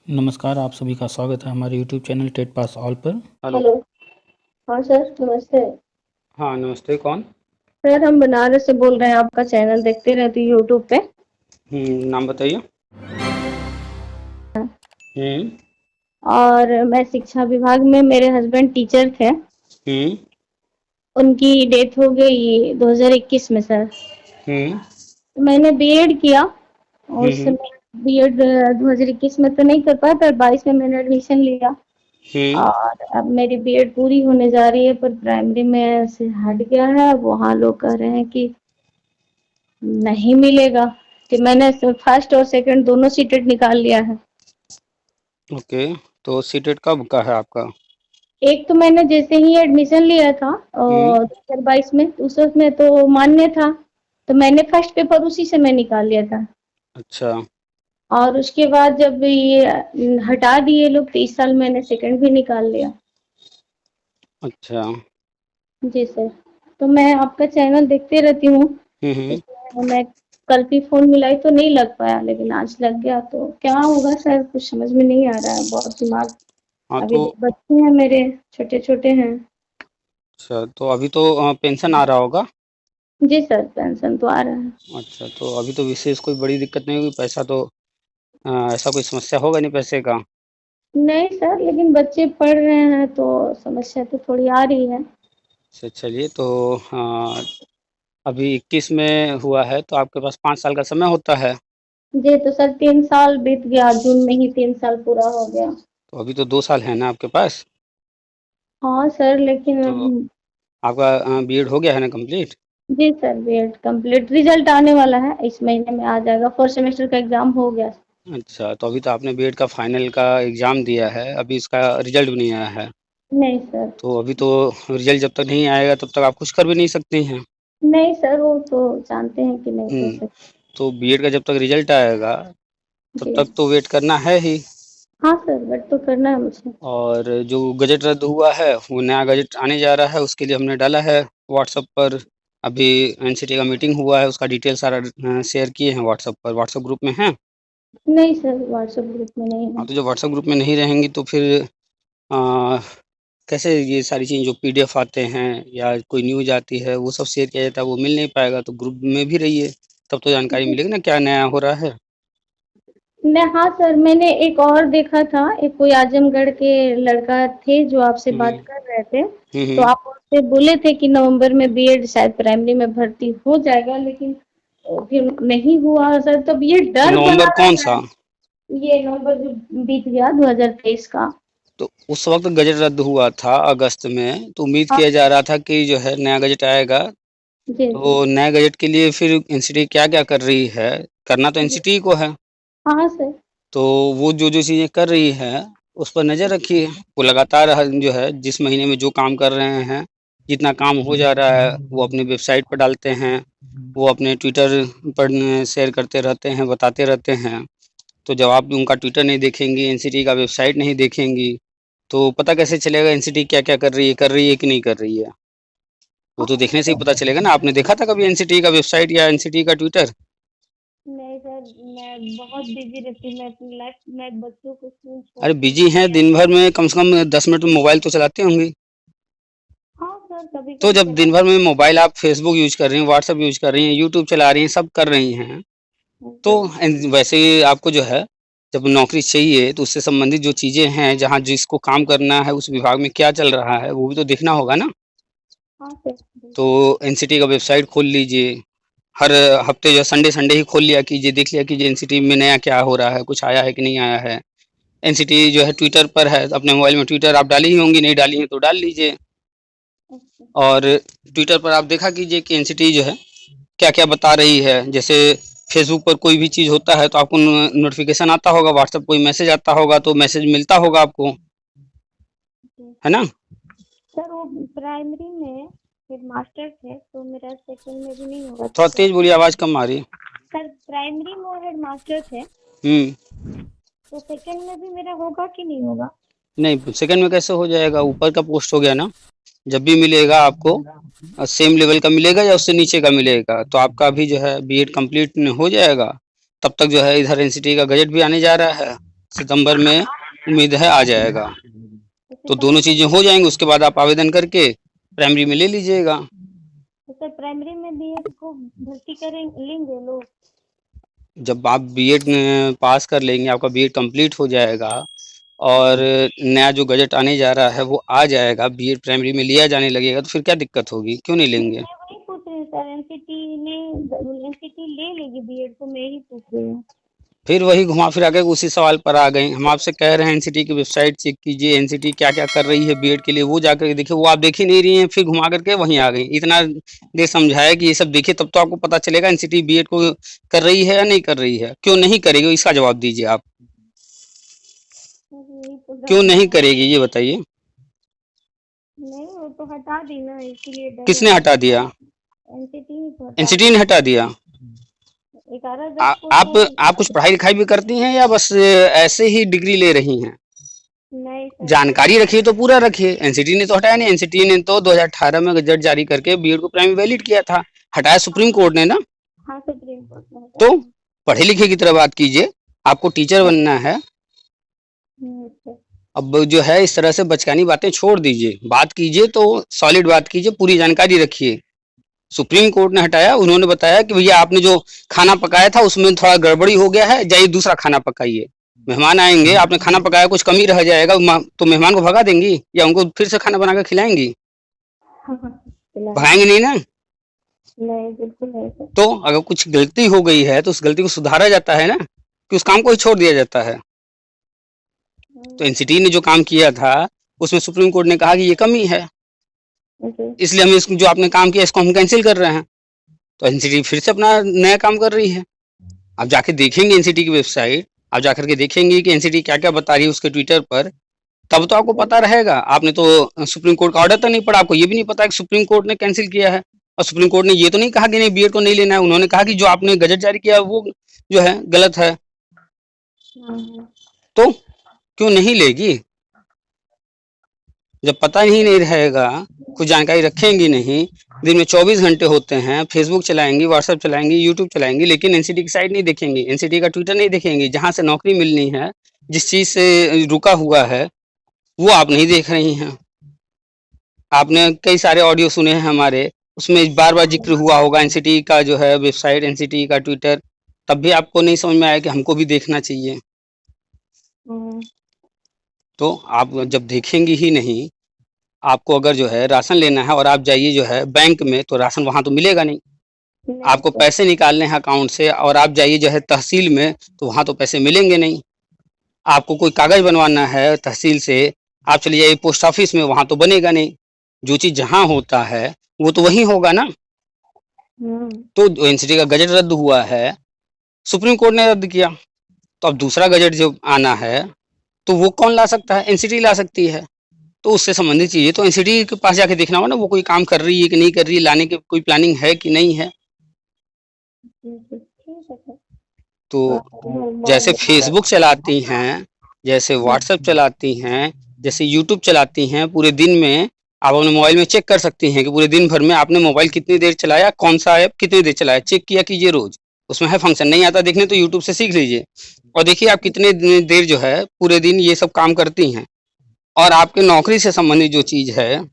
नमस्कार, आप सभी का स्वागत है हमारे YouTube channel TET pass all पर। हेलो। हेलो। हाँ सर, नमस्ते। हाँ, नमस्ते। कौन? सर हम बनारस से बोल रहे हैं, आपका चैनल देखते रहती हूँ यूट्यूब पे। नाम बताइए। हम्म। और मैं शिक्षा विभाग में, मेरे हस्बैंड टीचर थे। हम्म। उनकी डेथ हो गई 2021 में सर। हम्म। तो मैंने बीएड किया और उस हम्म। समय बीएड 2021 में तो नहीं कर पाया, पर 22 में मैंने एडमिशन लिया। हम्म। और अब मेरी बीएड पूरी होने जा रही है, पर प्राइमरी में से हट गया है। अब वहाँ लोग कह रहे हैं कि नहीं मिलेगा। कि मैंने फर्स्ट और सेकंड दोनों सीटेट निकाल लिया है। ओके। तो सीटेट कब का है आपका? एक तो मैंने जैसे ही एडमिशन लिया था हम्म। 2022 में, तो उसमें तो मान्य था। तो मैंने फर्स्ट पेपर उसी से मैं निकाल लिया था। अच्छा। और उसके बाद जब ये हटा दिए लोग, तो इस साल मैंने सेकंड भी निकाल लिया। अच्छा। जी सर। तो मैं आपका चैनल देखते रहती हूँ। हम्म। इसमें मैं कल भी फोन मिलाई तो नहीं लग पाया, लेकिन आज लग गया। तो क्या होगा सर, कुछ समझ में नहीं आ रहा है, बहुत दिमाग। हाँ अभी तो बच्चे हैं मेरे, छोटे छोटे हैं। अच्छा, तो अभी तो पेंशन आ रहा होगा। जी सर, पेंशन तो आ रहा है। अच्छा, तो अभी तो विशेष कोई बड़ी दिक्कत नहीं होगी। पैसा तो ऐसा कोई समस्या होगा नहीं पैसे का। नहीं सर, लेकिन बच्चे पढ़ रहे हैं तो समस्या तो थोड़ी आ रही है। अच्छा, चलिए। तो अभी 21 में हुआ है तो आपके पास 5 साल का समय होता है। जी तो सर, 3 साल बीत गया, जून में ही 3 साल पूरा हो गया। तो अभी तो 2 साल है ना आपके पास। हाँ सर, लेकिन तो आपका बीएड हो गया है ना कंप्लीट? जी सर, बीएड कंप्लीट, रिजल्ट आने वाला है, इस महीने में आ जाएगा। फोर्थ सेमेस्टर का एग्जाम हो गया। अच्छा, तो अभी तो आपने बीएड का फाइनल का एग्ज़ाम दिया है, अभी इसका रिजल्ट भी नहीं आया है। नहीं सर। तो अभी तो रिजल्ट जब तक नहीं आएगा तब तक आप कुछ कर भी नहीं सकती हैं। नहीं सर, वो तो जानते हैं कि नहीं कर हुँ। सकते। तो बीएड का जब तक रिजल्ट आएगा तब जी। तक तो वेट करना है ही। हाँ सर, बट तो करना है मुझे। और जो गज़ट रद्द हुआ है वो नया गज़ट आने जा रहा है, उसके लिए हमने डाला है व्हाट्सएप पर। अभी एनसीटी का मीटिंग हुआ है, उसका डिटेल सारा शेयर किए हैं व्हाट्सएप पर। व्हाट्सएप ग्रुप में हैं? नहीं सर, व्हाट्सएप ग्रुप में नहीं हाँ, है। तो जब व्हाट्सएप ग्रुप में नहीं रहेंगी तो फिर अ, कैसे ये सारी चीज़ें जो पीडीएफ आते हैं या कोई न्यूज़ आती है वो सब शेयर किया जाता है, वो मिल नहीं पाएगा। तो ग्रुप में भी रहिए, तब तो जानकारी मिलेगी ना क्या नया हो रहा है। मैं, हाँ सर, मैंने एक और देखा था, एक कोई आजमगढ़ के लड़का थे जो आपसे हुँ, बात कर रहे थे। हुँ, तो हुँ। आप उससे बोले थे कि नवंबर में बीएड शायद प्राइमरी में भर्ती हो जाएगा, लेकिन फिर नहीं हुआ सर। तब ये डर बना नवंबर रहता कौन-सा? है। ये नवंबर जो बीत गया 2023 का। तो उस वक़्त गज़ट रद्द हुआ था अगस्त में, तो उम्मीद हाँ किया जा रहा था कि जो है नया गज़ट आएगा। जी जी। तो नए गज़ट के लिए फिर एनसीटी क्या-क्या कर रही है, करना तो जी। एनसीटी ही को है। हाँ सर। तो वो जो-जो चीज़ें कर रही है, उस पर नज़र रखिए। वो लगातार जो है जिस महीने में जो काम कर रहे हैं, जितना काम हो जा रहा है, वो अपनी वेबसाइट पर डालते हैं, वो अपने ट्विटर पर शेयर करते रहते हैं, बताते रहते हैं। तो जब आप उनका ट्विटर नहीं देखेंगी, एनसीटी का वेबसाइट नहीं देखेंगी, तो पता कैसे चलेगा एनसीटी क्या-क्या कर रही है कि नहीं कर रही है? वो हाँ तो देखने से ही सर। पता चलेगा ना। आपने देखा था कभी एनसीटी का वेबसाइट या एनसीटी का ट्विटर? नहीं सर, मैं बहुत बिजी रहती हूँ। मैं अपनी लाइफ में बच्चों को स्कूल अरे छोड़ती बिज़ी हैं, हूँ। दिन भर में कम से कम 10 मिनट में मोबाइल तो चलाती होंगी। हाँ सर, कभी तो कभी जब चला। दिन भर में मोबाइल आप फ़ेसबुक यूज़ कर रही हैं, व्हाट्सएप यूज़ कर रही हैं, यूट्यूब चला रही हैं, सब कर रही हैं, तो जी। वैसे ही आपको जो है जब नौकरी चाहिए तो उससे संबंधित जो चीज़ें हैं, जहाँ जिसको काम करना है, उस विभाग में क्या चल रहा है, वो भी तो देखना होगा ना। हाँ सर, तो बिल्कुल। एनसीटी का वेबसाइट खोल लीजिए। हर हफ्ते जो संडे संडे ही खोल लिया कीजिए, देख लिया कीजिए एनसीटी में नया क्या हो रहा है, कुछ आया है कि नहीं आया है। एनसीटी जो है ट्विटर पर है, अपने मोबाइल में ट्विटर आप डाली ही होंगी, नहीं डाली हैं तो डाल लीजिए। अच्छा। और ट्विटर पर आप देखा कीजिए कि एनसीटी जो है क्या-क्या बता रही है। जैसे फेसबुक पर कोई भी चीज़ होता है तो आपको नोटिफिकेशन आता होगा, व्हाट्सएप कोई मैसेज आता होगा तो मैसेज मिलता होगा आपको, जी। है ना? सर वो प्राइमरी में हेडमास्टर थे, तो मेरा सेकंड में भी नहीं होगा तो थोड़ा क्या? तेज बोलिए, आवाज़ कम आ रही है। सर प्राइमरी में वो हेडमास्टर थे, हुँ। तो सेकंड में भी मेरा होगा कि नहीं होगा? नहीं, सेकंड में कैसे हो जाएगा, ऊपर का पोस्ट हो गया ना। जब भी मिलेगा आपको सेम लेवल का मिलेगा या उससे नीचे का मिलेगा, तो आपका भी जो है बीएड कंप्लीट हो जाएगा। तब तक जो है इधर एनसीटी का गज़ट भी आने जा रहा है। सितंबर में उम्मीद है आ जाएगा। तो तो सितंबर दोनों चीजें हो जाएंगी, उसके बाद आप आवेदन करके प्राइमरी में ले लीजिएगा। तो सर प्राइमरी में बीएड को भर्ती करें लेंगे लोग? जब आप बीएड पास कर लेंगे, आपका बीएड कंप्लीट हो जाएगा और नया जो गजट आने जा रहा है वो आ जाएगा, बीएड प्राइमरी में लिया जाने लगेगा, तो फिर क्या दिक्कत होगी, क्यों नहीं लेंगे? मैं वही पूछ रही हूँ सर, एनसीटी ले लेगी बीएड को, मैं ही पूछ रही हूँ। फिर वही घुमा फिरा के उसी सवाल पर आ गए। हम आपसे कह रहे हैं एनसीटी की वेबसाइट चेक कीजिए, एनसीटी क्या क्या कर रही है बीएड के लिए, वो जाकर के देखिए, वो आप देख ही नहीं रही हैं, फिर घुमा करके वहीं आ गई। इतना देर समझाया कि ये सब देखिए, तब तो आपको पता चलेगा एनसीटी बीएड को कर रही है या नहीं कर रही है। क्यों नहीं करेगी, इसका जवाब दीजिए आप। यही तो क्यों नहीं करेगी ये बताइए। नहीं, वो तो हटा दी ना, इसीलिए डर किसने हटा दिया? एनसीटी ने हटा दिया। 11 अगस्त को आप कुछ पढ़ाई लिखाई भी करती हैं या बस ऐसे ही डिग्री ले रही हैं? नहीं सर, जानकारी रखिए तो पूरा रखिए। एनसीटी ने तो हटाया नहीं, एनसीटी ने तो 2018 में गजट जारी करके बीएड को प्राइमरी वैलिड किया था। हटाया सुप्रीम कोर्ट ने ना। हाँ सुप्रीम कोर्ट ने हटा तो दिया। पढ़े लिखे की तरह बात कीजिए, आपको टीचर बनना है। अच्छा। अब जो है इस तरह से बचकानी बातें छोड़ दीजिए, बात कीजिए तो सॉलिड बात कीजिए, पूरी जानकारी रखिए। सुप्रीम कोर्ट ने हटाया, उन्होंने बताया कि भैया आपने जो खाना पकाया था उसमें थोड़ा गड़बड़ी हो गया है, जाइए दूसरा खाना पकाइए। मेहमान आएंगे, आपने खाना पकाया कुछ कमी रह जाएगा, तो मेहमान को भगा देंगी या उनको फिर से खाना बना कर खिलाएंगी? भगाएंगे नहीं ना। नहीं, बिल्कुल नहीं सर। तो अगर कुछ गलती हो गई है तो उस गलती को सुधारा जाता है ना, कि उस काम को ही छोड़ दिया जाता है। तो एनसीटी ने जो काम किया था उसमें सुप्रीम कोर्ट ने कहा कि ये कमी है, इसलिए हम इसको जो आपने काम किया इसको हम कैंसिल कर रहे हैं। तो एनसीटी फिर से अपना नया काम कर रही है। आप जाके देखेंगे एनसीटी की वेबसाइट, आप जाकर के देखेंगे कि एनसीटी क्या क्या बता रही है उसके ट्विटर पर, तब तो आपको पता रहेगा। आपने तो सुप्रीम कोर्ट का ऑर्डर तो नहीं पढ़ा, आपको ये भी नहीं पता कि सुप्रीम कोर्ट ने कैंसिल किया है। और सुप्रीम कोर्ट ने ये तो नहीं कहा कि नहीं बीएड को नहीं लेना है, उन्होंने कहा कि जो आपने गजट जारी किया वो जो है गलत है। तो क्यों नहीं लेगी? जब पता ही नहीं रहेगा, कुछ जानकारी रखेंगी नहीं, दिन में 24 घंटे होते हैं, फेसबुक चलाएंगी, व्हाट्सएप चलाएंगी, यूट्यूब चलाएंगी, लेकिन एनसीटी की साइट नहीं देखेंगी, एनसीटी का ट्विटर नहीं देखेंगी, जहां से नौकरी मिलनी है, जिस चीज से रुका हुआ है वो आप नहीं देख रही हैं। आपने कई सारे ऑडियो सुने हैं हमारे, उसमें बार बार जिक्र हुआ होगा एनसीटी का जो है वेबसाइट, एनसीटी का ट्विटर, तब भी आपको नहीं समझ में आया कि हमको भी देखना चाहिए। तो आप जब देखेंगी ही नहीं, आपको अगर जो है राशन लेना है और आप जाइए जो है बैंक में, तो राशन वहां तो मिलेगा नहीं। आपको पैसे निकालने हैं अकाउंट से और आप जाइए जो है तहसील में, तो वहां तो पैसे मिलेंगे नहीं। आपको कोई कागज बनवाना है तहसील से, आप चले जाइए पोस्ट ऑफिस में, वहां तो बनेगा नहीं। जो चीज जहां होता है वो तो वहीं होगा ना। तो एनसीटी का गजट रद्द हुआ है, सुप्रीम कोर्ट ने रद्द किया, तो अब दूसरा गजट जो आना है तो वो कौन ला सकता है? एनसीटी ला सकती है। तो उससे संबंधित चीजें तो एनसीटी के पास जाके देखना होगा ना, वो कोई काम कर रही है कि नहीं कर रही है, लाने की कोई प्लानिंग है कि नहीं है। तो जैसे फेसबुक चलाती हैं, जैसे व्हाट्सएप चलाती हैं, जैसे यूट्यूब चलाती हैं, पूरे दिन में आप अपने मोबाइल में चेक कर सकती हैं कि पूरे दिन भर में आपने मोबाइल कितनी देर चलाया, कौन सा ऐप कितनी देर चलाया, चेक किया कीजिए रोज। उसमें है फंक्शन, नहीं आता देखने तो यूट्यूब से सीख लीजिए और देखिए आप कितने देर जो है पूरे दिन ये सब काम करती हैं। और आपके नौकरी से संबंधित जो चीज है,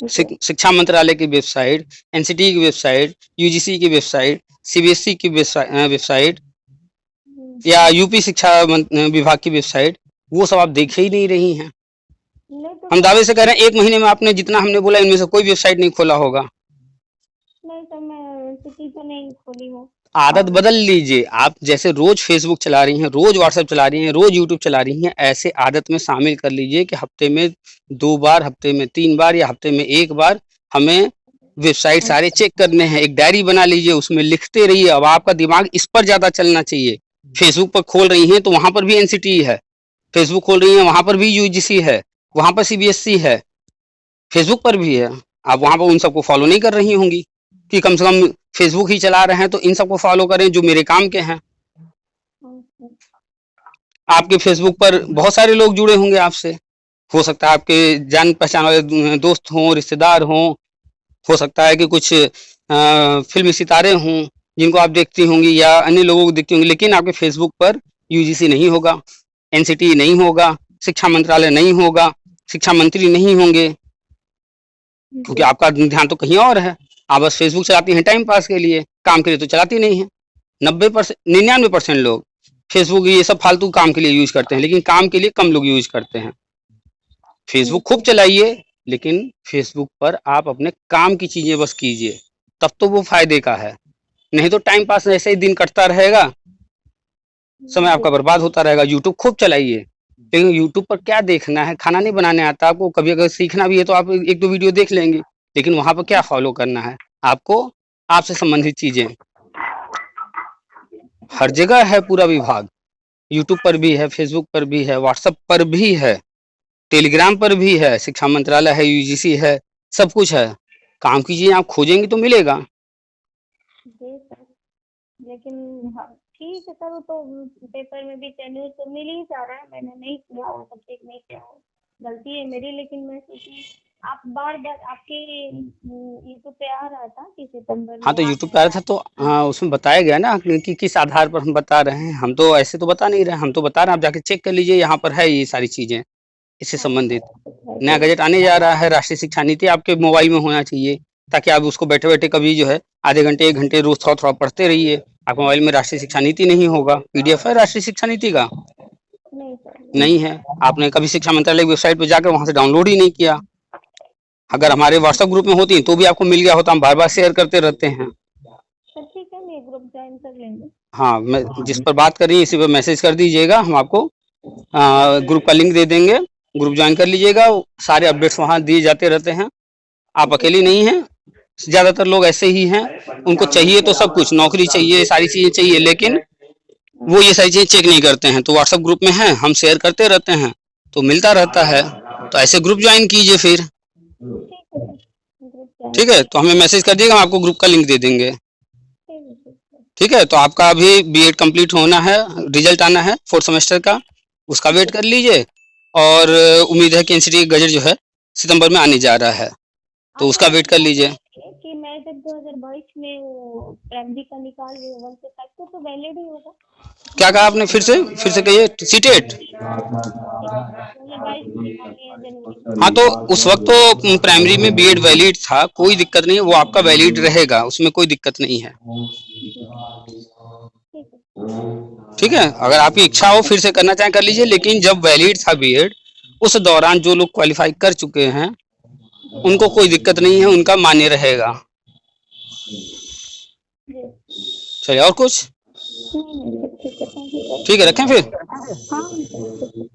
शिक्षा मंत्रालय की वेबसाइट, एनसीटी की वेबसाइट, यूजीसी की वेबसाइट, सीबीएसई की वेबसाइट या यूपी शिक्षा विभाग की वेबसाइट, वो सब आप देख ही नहीं रही हैं। हम दावे से कह रहे हैं 1 महीने में आपने जितना हमने बोला इनमें से कोई वेबसाइट नहीं खोला होगा। नहीं सर, मैं एनसीटी तो नहीं खोली हूँ। आदत बदल लीजिए। आप जैसे रोज फेसबुक चला रही हैं, रोज व्हाट्सएप चला रही हैं, रोज यूट्यूब चला रही हैं, ऐसे आदत में शामिल कर लीजिए कि हफ्ते में 2 बार, हफ्ते में 3 बार या हफ्ते में 1 बार हमें वेबसाइट सारे चेक करने हैं। एक डायरी बना लीजिए, उसमें लिखते रहिए। अब आपका दिमाग इस पर ज्यादा चलना चाहिए। फेसबुक पर खोल रही हैं तो वहां पर भी एनसीटी है, फेसबुक खोल रही हैं वहां पर भी यूजीसी है, वहां पर सीबीएसई है, फेसबुक पर भी है। आप वहां पर उन सबको फॉलो नहीं कर रही होंगी कि कम से कम फेसबुक ही चला रहे हैं तो इन सबको फॉलो करें जो मेरे काम के हैं। आपके फेसबुक पर बहुत सारे लोग जुड़े होंगे आपसे, हो सकता है आपके जान पहचान वाले दोस्त हों, रिश्तेदार हों, हो सकता है कि कुछ फिल्मी सितारे हों जिनको आप देखती होंगी या अन्य लोगों को देखती होंगी, लेकिन आपके फेसबुक पर यूजीसी नहीं होगा, एनसीटी नहीं होगा, शिक्षा मंत्रालय नहीं होगा, शिक्षा मंत्री नहीं होंगे, क्योंकि आपका ध्यान तो कहीं और है। आप बस फेसबुक चलाती हैं टाइम पास के लिए, काम के लिए तो चलाती नहीं है। 90% 99% लोग फेसबुक ये सब फालतू काम के लिए यूज करते हैं, लेकिन काम के लिए कम लोग यूज करते हैं। फेसबुक खूब चलाइए, लेकिन फेसबुक पर आप अपने काम की चीजें बस कीजिए, तब तो वो फायदे का है। नहीं तो टाइम पास ऐसे ही दिन कटता रहेगा, समय आपका बर्बाद होता रहेगा। यूट्यूब खूब चलाइए, लेकिन यूट्यूब पर क्या देखना है, खाना नहीं बनाने आता आपको, कभी अगर सीखना भी है तो आप एक दो वीडियो देख लेंगे, लेकिन वहां पर क्या फॉलो करना है आपको, आपसे संबंधित चीजें। हर जगह है पूरा विभाग, यूट्यूब पर भी है, फेसबुक पर भी है, व्हाट्सएप पर भी है, टेलीग्राम पर भी है, शिक्षा मंत्रालय है, यूजीसी है, सब कुछ है। काम कीजिए, आप खोजेंगे तो मिलेगा। जी सर, लेकिन हाँ, ठीक है सर, वो तो पेपर में भी न्यूज तो मिल ही जा रहा है, मैंने नहीं किया वो सब चेक नहीं किया, वो गलती है मेरी। लेकिन मैं सोची आप बार बार आपके यूट्यूब पे आ रहा था कि सितंबर हाँ, में तो आ यूट्यूब पे आया था, तो हाँ, उसमें बताया गया ना कि किस आधार पर हम बता रहे हैं। हम तो ऐसे तो बता नहीं रहे, हम तो बता रहे हैं, आप जाके चेक कर लीजिए, यहाँ पर है ये सारी चीजें इससे हाँ संबंधित। सर, नया गजट आने जा रहा है, राष्ट्रीय शिक्षा नीति आपके मोबाइल में होना चाहिए, ताकि आप उसको बैठे बैठे कभी जो है आधे घंटे 1 घंटे रोज थोड़ा थोड़ा पढ़ते रहिए। आपके मोबाइल में राष्ट्रीय शिक्षा नीति नहीं होगा, पीडीएफ है राष्ट्रीय शिक्षा नीति का? नहीं सर, नहीं है। आपने कभी शिक्षा मंत्रालय की वेबसाइट पर जाकर वहां से डाउनलोड ही नहीं किया। अगर हमारे व्हाट्सएप ग्रुप में होती तो भी आपको मिल गया होता, हम बार बार शेयर करते रहते हैं। सर ठीक है, मैं ग्रुप ज्वाइन कर लेंगे। हाँ, मैं जिस पर बात कर रही है इसी पर मैसेज कर दीजिएगा, हम आपको ग्रुप का लिंक दे देंगे, ग्रुप ज्वाइन कर लीजिएगा। सारे अपडेट्स वहाँ दिए जाते रहते हैं। आप जी अकेली सर। नहीं हैं, ज्यादातर लोग ऐसे ही हैं। उनको चाहिए तो सब कुछ, नौकरी चाहिए, सारी चीजें चाहिए, लेकिन वो ये सारी चीजें चेक नहीं करते हैं। तो व्हाट्सएप ग्रुप में हैं, हम शेयर करते रहते हैं, तो मिलता रहता है। तो ऐसे ग्रुप ज्वाइन कीजिए फिर। ठीक है सर, ग्रुप ज्वाइन ठीक कर है, तो हमें मैसेज कर दिएगा, हम आपको ग्रुप का लिंक दे देंगे। ठीक है सर। ठीक है, तो आपका अभी बीएड कंप्लीट होना है, रिजल्ट आना है 4th सेमेस्टर का, उसका वेट कर लीजिए। और उम्मीद है कि एनसीटी गजट जो है सितंबर में आने जा रहा है, तो आप उसका वेट कर लीजिए। कि मैं जब 2022 में वो प्राइमरी का निकाल रही हूँ 1 से 5 तो वैलिड ही होगा। क्या कहा आपने? फिर से कहिए। सीटेट? 2022 में निकाली है जनवरी में। हाँ, तो उस वक्त तो प्राइमरी में बीएड वैलिड था, कोई दिक्कत नहीं है, वो आपका वैलिड रहेगा, उसमें कोई दिक्कत नहीं है। ठीक है। ठीक है, अगर आपकी इच्छा हो फिर से करना चाहें कर लीजिए, लेकिन जब वैलिड था बीएड उस दौरान जो लोग क्वालिफाई कर चुके हैं उनको कोई दिक्कत नहीं है, उनका मान्य रहेगा। जी। चलिए, और कुछ? नहीं नहीं सर, ठीक है, थैंक यू ठीक है, सर। रखें फिर। हाँ सर।